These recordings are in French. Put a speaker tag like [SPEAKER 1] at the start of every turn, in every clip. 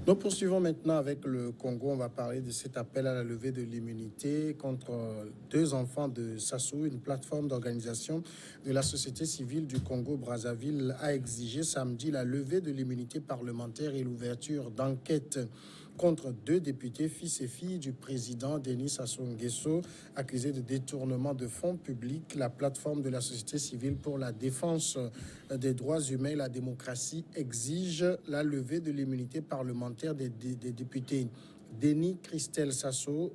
[SPEAKER 1] Nous poursuivons maintenant avec le Congo. On va parler de cet appel à la levée de l'immunité contre deux enfants de Sassou. Une plateforme d'organisation de la société civile du Congo-Brazzaville a exigé samedi la levée de l'immunité parlementaire et l'ouverture d'enquêtes contre deux députés, fils et filles du président Denis Sassou Nguesso, accusés de détournement de fonds publics. La plateforme de la société civile pour la défense des droits humains et la démocratie exige la levée de l'immunité parlementaire des députés Denis Christelle Sassou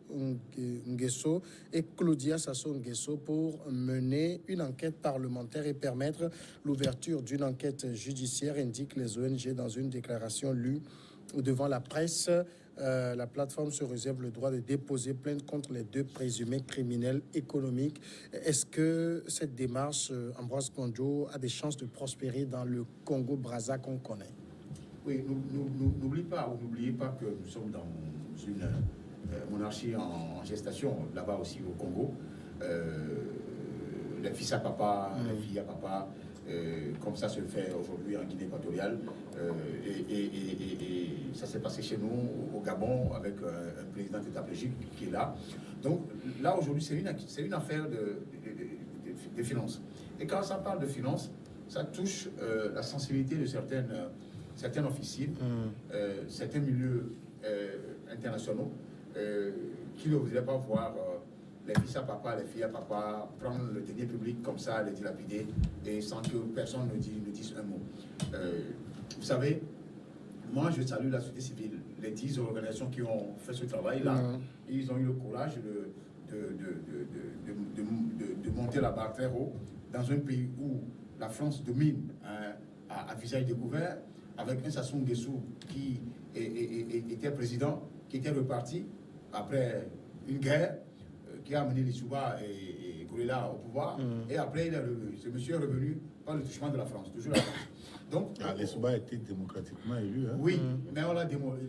[SPEAKER 1] Nguesso et Claudia Sassou Nguesso pour mener une enquête parlementaire et permettre l'ouverture d'une enquête judiciaire, indiquent les ONG dans une déclaration lue devant la presse. La plateforme se réserve le droit de déposer plainte contre les deux présumés criminels économiques. Est-ce que cette démarche, Ambroise Kondjo, a des chances de prospérer dans le Congo-Brazza qu'on connaît?
[SPEAKER 2] Oui, n'oubliez pas que nous sommes dans une monarchie en gestation, là-bas aussi au Congo. Les fils à papa, les filles à papa, comme ça se fait aujourd'hui en Guinée équatoriale. Et ça s'est passé chez nous, au Gabon, avec un président tétraplégique qui est là. Donc là, aujourd'hui, c'est une affaire de finances. Et quand ça parle de finances, ça touche la sensibilité de certains officiers, certains milieux internationaux qui ne voudraient pas voir les fils à papa, les filles à papa prendre le denier public comme ça, les dilapider et sans que personne ne dise un mot. Vous savez, moi je salue la société civile, les 10 organisations qui ont fait ce travail-là. Ils ont eu le courage de monter la barre très haut dans un pays où la France domine à visage découvert, avec un Sassou Nguesso qui était président, qui était reparti après une guerre, qui a amené les Souba et Goulela au pouvoir, et après ce monsieur est revenu par le touchement de la France, toujours la France. Donc,
[SPEAKER 3] les Souba étaient démocratiquement élus. Hein?
[SPEAKER 2] Oui, mais on l'a démoli.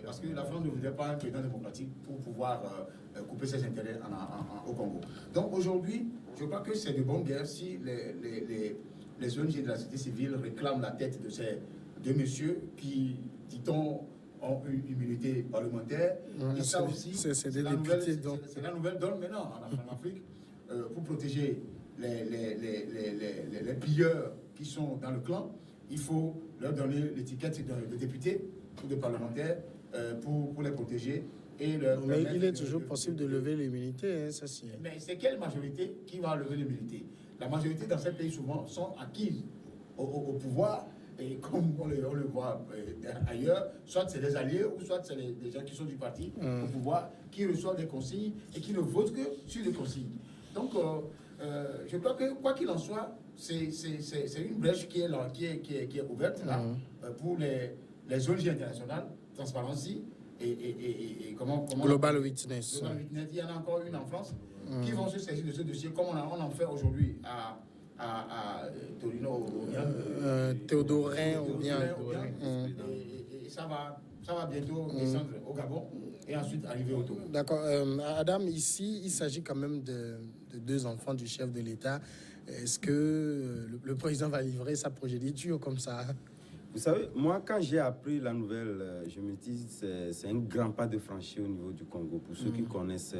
[SPEAKER 2] Parce que la France ne voulait pas un président démocratique pour pouvoir couper ses intérêts au Congo. Donc aujourd'hui, je crois que c'est de bonne guerre si les ONG de la société civile réclament la tête de ces deux messieurs qui, dit-on, ont une immunité parlementaire. Et ça aussi, c'est la nouvelle donne maintenant en Afrique pour protéger les pilleurs qui sont dans le clan. Il faut leur donner l'étiquette de député ou de parlementaire pour les protéger.
[SPEAKER 1] Mais il est toujours possible de lever l'immunité, hein, ça c'est.
[SPEAKER 2] Mais c'est quelle majorité qui va lever l'immunité? La majorité dans ces pays souvent sont acquises au pouvoir, et comme on le voit ailleurs, soit c'est des alliés ou soit c'est des gens qui sont du parti au pouvoir, qui reçoivent des consignes et qui ne votent que sur les consignes. Donc je crois que quoi qu'il en soit, c'est une brèche qui est ouverte là pour les ONG internationales, Transparency et comment
[SPEAKER 1] Global Witness.
[SPEAKER 2] Global Witness. Il y en a encore une en France qui vont se saisir de ce dossier, comme on en fait aujourd'hui à Torino,
[SPEAKER 1] Théodorin ou bien.
[SPEAKER 2] Et ça va bientôt descendre au Gabon et ensuite arriver au Togo.
[SPEAKER 1] D'accord. Adam, ici, il s'agit quand même de deux enfants du chef de l'État. Est-ce que le président va livrer sa progéniture comme ça?
[SPEAKER 4] Vous savez, moi, quand j'ai appris la nouvelle, je me dis que c'est un grand pas de franchi au niveau du Congo. Pour ceux qui connaissent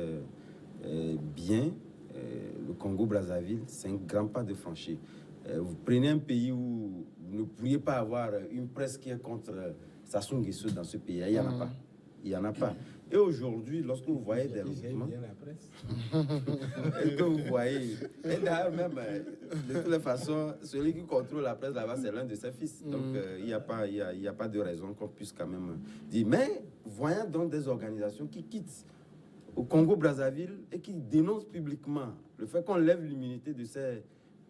[SPEAKER 4] bien le Congo-Brazzaville, c'est un grand pas de franchi. Vous prenez un pays où vous ne pourriez pas avoir une presse qui est contre Sassou Nguesso dans ce pays. Il n'y en a pas. Il n'y en a pas. Et aujourd'hui, lorsque vous voyez des regroupements, et que vous voyez, et d'ailleurs même, de toutes les façons, celui qui contrôle la presse là-bas, c'est l'un de ses fils. Donc, il n'y a pas de raison qu'on puisse quand même dire. Mais voyons donc des organisations qui quittent au Congo-Brazzaville et qui dénoncent publiquement le fait qu'on lève l'immunité de ces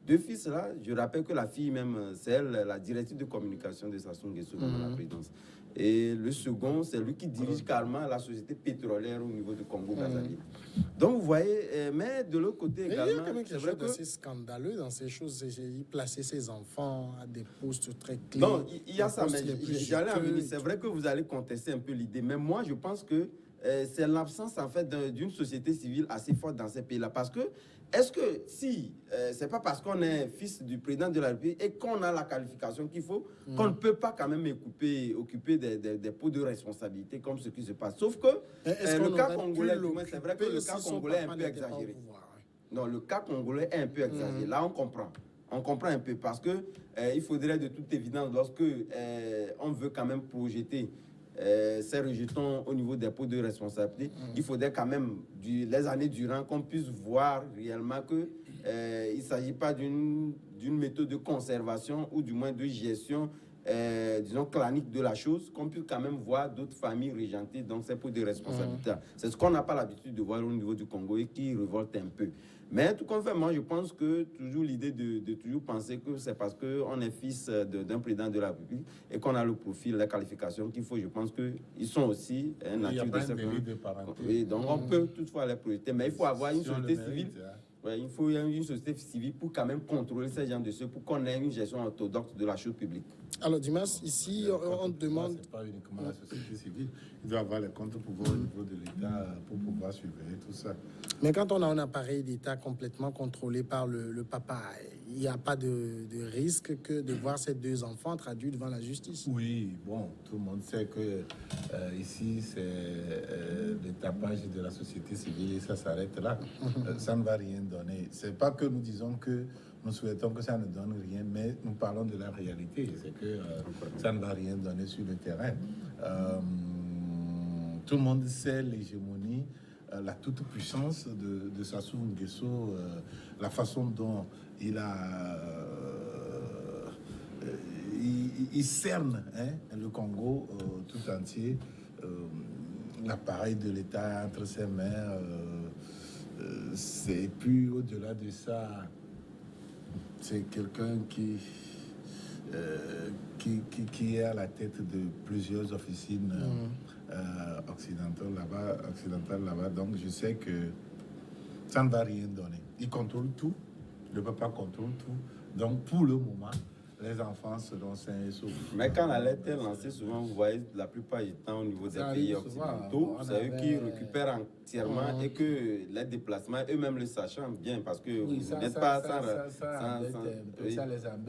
[SPEAKER 4] deux fils-là. Je rappelle que la fille même, c'est elle, la directrice de communication de Sassou Nguesso dans la présidence. Et le second, c'est lui qui dirige carrément la société pétrolière au niveau du Congo-Brazzaville. Donc, vous voyez, mais de l'autre côté également...
[SPEAKER 1] Il y a quand même quelque chose d'assez scandaleux dans ces choses. Il plaçait ses enfants à des postes très clés.
[SPEAKER 4] Non, il y a ça, mais j'allais en venir. C'est vrai que vous allez contester un peu l'idée, mais moi, je pense que c'est l'absence en fait d'une société civile assez forte dans ces pays-là. Parce que, est-ce que si c'est pas parce qu'on est fils du président de la République et qu'on a la qualification qu'il faut, qu'on ne peut pas quand même occuper des postes de responsabilité comme ce qui se passe. Sauf que le cas congolais, c'est vrai que le cas congolais est un peu exagéré. Non, le cas congolais est un peu exagéré. Là, on comprend. On comprend un peu parce que il faudrait de toute évidence, lorsque on veut quand même projeter ces rejetons au niveau des postes de responsabilité, il faudrait quand même, les années durant, qu'on puisse voir réellement que il ne s'agit pas d'une méthode de conservation ou du moins de gestion, disons, clanique de la chose, qu'on puisse quand même voir d'autres familles régenter dans ces postes de responsabilité. C'est ce qu'on n'a pas l'habitude de voir au niveau du Congo et qui révolte un peu. Mais tout compte fait, moi, je pense que toujours l'idée de toujours penser que c'est parce qu'on est fils d'un président de la République et qu'on a le profil, la qualification qu'il faut, je pense qu'ils sont aussi un nature de ce
[SPEAKER 3] parenté.
[SPEAKER 4] donc, on peut toutefois les projeter, mais il faut avoir une société civile. Ouais, il faut une société civile pour quand même contrôler ces gens de ceux, pour qu'on ait une gestion orthodoxe de la chose publique.
[SPEAKER 1] Alors, Dimas, ici, on demande...
[SPEAKER 3] Ce n'est pas uniquement la société civile. Il doit avoir les contre-pouvoirs au niveau de l'État pour pouvoir surveiller tout ça.
[SPEAKER 1] Mais quand on a un appareil d'État complètement contrôlé par le papa, il n'y a pas de risque que de voir ces deux enfants traduits devant la justice.
[SPEAKER 3] Oui, bon, tout le monde sait que ici, c'est le tapage de la société civile et ça s'arrête là. Ça ne va rien donner. C'est pas que nous disons que nous souhaitons que ça ne donne rien, mais nous parlons de la réalité. C'est que ça ne va rien donner sur le terrain. Tout le monde sait l'hégémonie, la toute-puissance de Sassou Nguesso, la façon dont il a... il cerne le Congo tout entier, l'appareil de l'État entre ses mains. Et puis au-delà de ça, c'est quelqu'un qui est à la tête de plusieurs officines occidentales là-bas. Donc je sais que ça ne va rien donner. Il contrôle tout, le papa contrôle tout. Donc pour le moment, les enfants seront sains et saufs.
[SPEAKER 4] Mais quand la lettre est lancée, souvent, vous voyez, la plupart du temps, au niveau des pays occidentaux, c'est eux qui récupèrent entièrement et que les déplacements, eux-mêmes le sachant bien, parce que vous n'êtes pas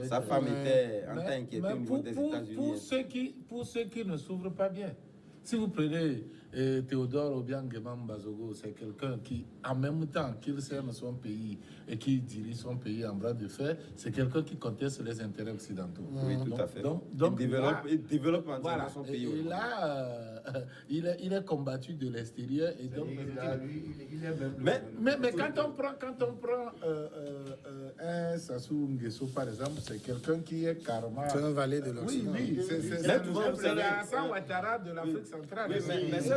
[SPEAKER 4] sa femme était inquiétée au niveau des États-Unis.
[SPEAKER 3] Pour ceux qui ne s'ouvrent pas bien. Si vous prenez Théodore Obiang Bazogo, c'est quelqu'un qui, en même temps qu'il cerne son pays et qui dirige son pays en bras de fer, c'est quelqu'un qui conteste les intérêts occidentaux.
[SPEAKER 4] Oui, tout à fait.
[SPEAKER 3] Donc
[SPEAKER 4] il développe entièrement son pays.
[SPEAKER 3] Et là, il est combattu de l'extérieur. Et donc, mais quand on prend un Sassou Nguesso, par exemple, c'est quelqu'un qui est carrément...
[SPEAKER 1] C'est un valet de l'Occident.
[SPEAKER 3] Oui, c'est Alassane Ouattara de l'Afrique centrale.
[SPEAKER 4] Oui, mais ces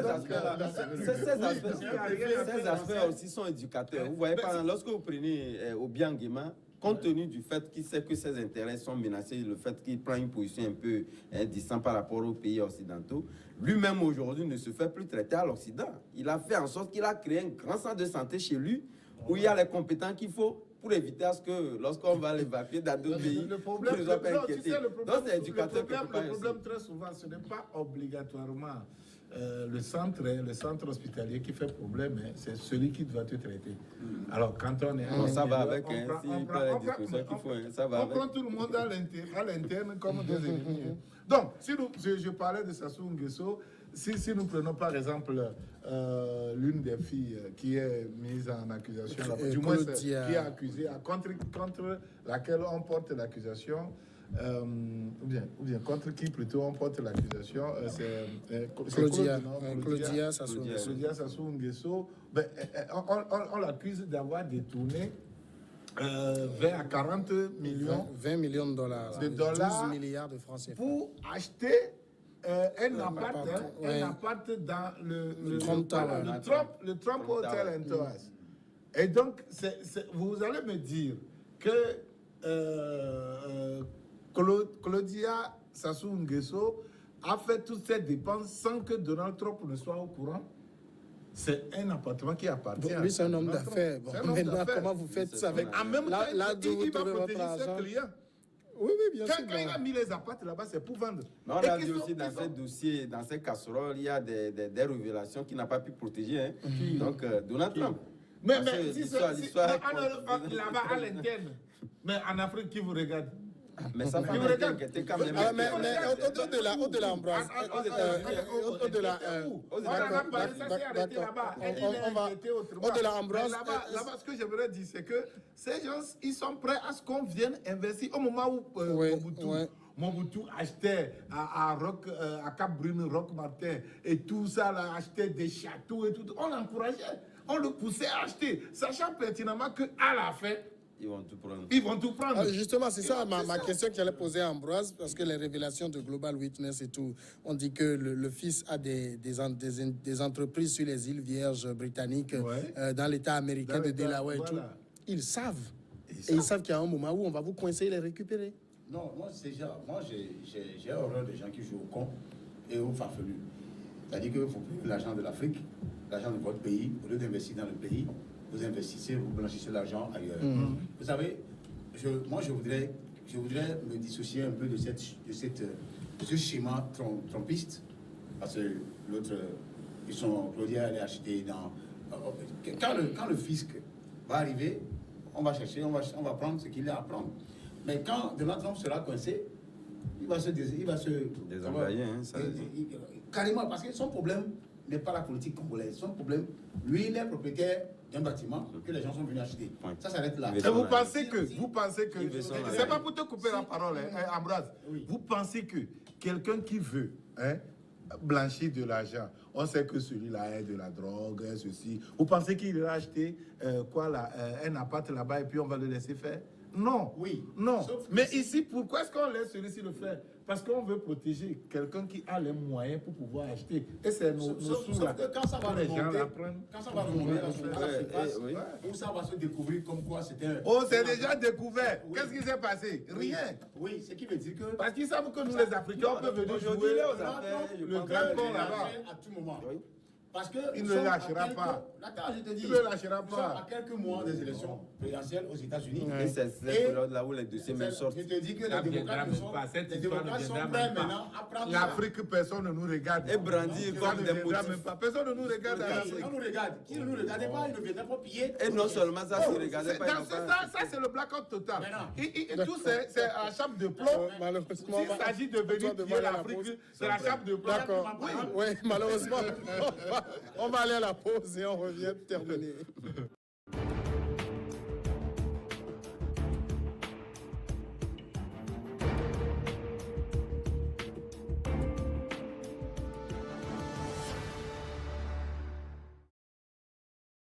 [SPEAKER 4] aspects aussi sont éducateurs. Vous voyez, par exemple, lorsque vous prenez Obiang Nguema, compte tenu du fait qu'il sait que ses intérêts sont menacés, le fait qu'il prend une position un peu distante par rapport aux pays occidentaux, lui-même aujourd'hui ne se fait plus traiter à l'Occident. Il a fait en sorte qu'il a créé un grand centre de santé chez lui où il y a les compétences qu'il faut pour éviter à ce que lorsqu'on va l'évacuer dans d'autres pays,
[SPEAKER 3] le problème,
[SPEAKER 4] ne soient pas inquiétés.
[SPEAKER 3] Donc c'est éducateur. Le problème très souvent, ce n'est pas obligatoirement le centre hospitalier qui fait problème, c'est celui qui doit te traiter. Alors quand on est
[SPEAKER 4] bon, ça va avec, on
[SPEAKER 3] prend tout le monde à l'interne comme des ennemis. Donc, si je parlais de Sassou Nguesso, si nous prenons par exemple l'une des filles qui est mise en accusation, du moins qui est accusée, contre laquelle on porte l'accusation, ou bien contre qui plutôt on porte l'accusation, c'est
[SPEAKER 1] Claudia Sassou
[SPEAKER 3] Nguesso. On l'accuse d'avoir détourné 40 millions
[SPEAKER 1] 20 millions de dollars, 12 milliards de francs CFA
[SPEAKER 3] pour acheter un appart dans le Trump Hotel & Towers. Et donc, vous allez me dire que Claudia Sassou Nguesso a fait toutes ces dépenses sans que Donald Trump ne soit au courant. C'est un appartement qui appartient à...
[SPEAKER 1] Lui, c'est un homme d'affaires. Bon, maintenant, comment vous faites ça avec...
[SPEAKER 3] En même temps, il va protéger ses clients.
[SPEAKER 1] Oui, bien sûr.
[SPEAKER 3] Quand il a mis les appartes là-bas, c'est pour vendre.
[SPEAKER 4] Mais on a dit aussi dans ces dossiers, dans ces casseroles, il y a des révélations qu'il n'a pas pu protéger. Hein. Donc, Donald Trump.
[SPEAKER 3] Mais l'histoire là-bas à l'interne. Mais en Afrique, qui vous regarde?
[SPEAKER 4] Mais ça fait inquiéter quand même.
[SPEAKER 1] Mais au-delà, Ambroise. Au-delà, Ambroise.
[SPEAKER 3] Là-bas, ce que j'aimerais dire, c'est que ces gens, ils sont prêts à ce qu'on vienne investir. Au moment où Mobutu achetait à Cap-Brune, Roque-Martin et tout ça, là, achetait des châteaux et tout, on l'encourageait, on le poussait à acheter, sachant pertinemment qu'à la fin,
[SPEAKER 4] ils vont tout prendre.
[SPEAKER 3] Ils vont tout prendre.
[SPEAKER 1] Justement, c'est ça ma question que j'allais poser à Ambroise, parce que les révélations de Global Witness et tout, on dit que le fils a des entreprises sur les îles Vierges britanniques, dans l'État américain de Delaware et tout. Ils savent. Et ils savent qu'il y a un moment où on va vous coincer et les récupérer.
[SPEAKER 2] Non, moi j'ai horreur des gens qui jouent au con et au farfelu. C'est-à-dire qu'il faut prendre l'argent de l'Afrique, l'argent de votre pays, au lieu d'investir dans le pays. Vous investissez, vous blanchissez l'argent ailleurs. Vous savez, je voudrais me dissocier un peu de ce schéma trompiste, parce que l'autre, Claudia allait acheter dans... Quand le fisc va arriver, on va chercher, on va prendre ce qu'il a à prendre. Mais quand Donald Trump sera coincé, il va se
[SPEAKER 4] désengager.
[SPEAKER 2] Carrément, parce que son problème n'est pas la politique congolaise. Son problème, lui, il est propriétaire d'un bâtiment que les gens sont venus acheter. Ça s'arrête là.
[SPEAKER 3] Et vous pensez que c'est pas pour te couper la parole, Ambroise. Oui. Vous pensez que quelqu'un qui veut blanchir de l'argent, on sait que celui-là est de la drogue, ceci. Vous pensez qu'il ira acheter un appart là-bas et puis on va le laisser faire? Non.
[SPEAKER 2] Oui.
[SPEAKER 3] Non. Mais ici, pourquoi est-ce qu'on laisse celui-ci le faire? Parce qu'on veut protéger quelqu'un qui a les moyens pour pouvoir acheter. Et c'est nos sous là.
[SPEAKER 2] Quand ça va remonter, à la surface, où ça va se découvrir comme quoi c'était un...
[SPEAKER 3] Oh, c'est déjà découvert. Qu'est-ce qui s'est passé? Rien.
[SPEAKER 2] Oui, ce qui veut dire que...
[SPEAKER 3] Parce qu'ils savent que nous, les Africains, on peut venir jouer
[SPEAKER 2] aux affaires, le grand con là-bas. À tout moment. Parce que
[SPEAKER 3] il ne lâchera pas.
[SPEAKER 2] Attends, je te dis.
[SPEAKER 3] Il ne lâchera pas.
[SPEAKER 2] À quelques mois des élections présidentielles aux États-Unis.
[SPEAKER 4] Et c'est cette période-là où les dossiers même sortent.
[SPEAKER 2] Je te dis que les démocrates sont prêts maintenant à prendre.
[SPEAKER 3] L'Afrique, personne ne nous regarde.
[SPEAKER 4] Et brandir comme des motifs.
[SPEAKER 3] Personne ne nous regarde.
[SPEAKER 2] On nous regarde. Qui ne nous regardait pas, il ne viendrait pas piller.
[SPEAKER 4] Et non seulement ça, s'il ne regardait pas.
[SPEAKER 3] Ça, c'est le blackout total. Et tout, c'est à chape de plomb.
[SPEAKER 1] Malheureusement,
[SPEAKER 3] s'il s'agit de venir piller l'Afrique, c'est la chape de plomb.
[SPEAKER 1] D'accord. Oui, malheureusement. On va aller à la pause et on revient terminer.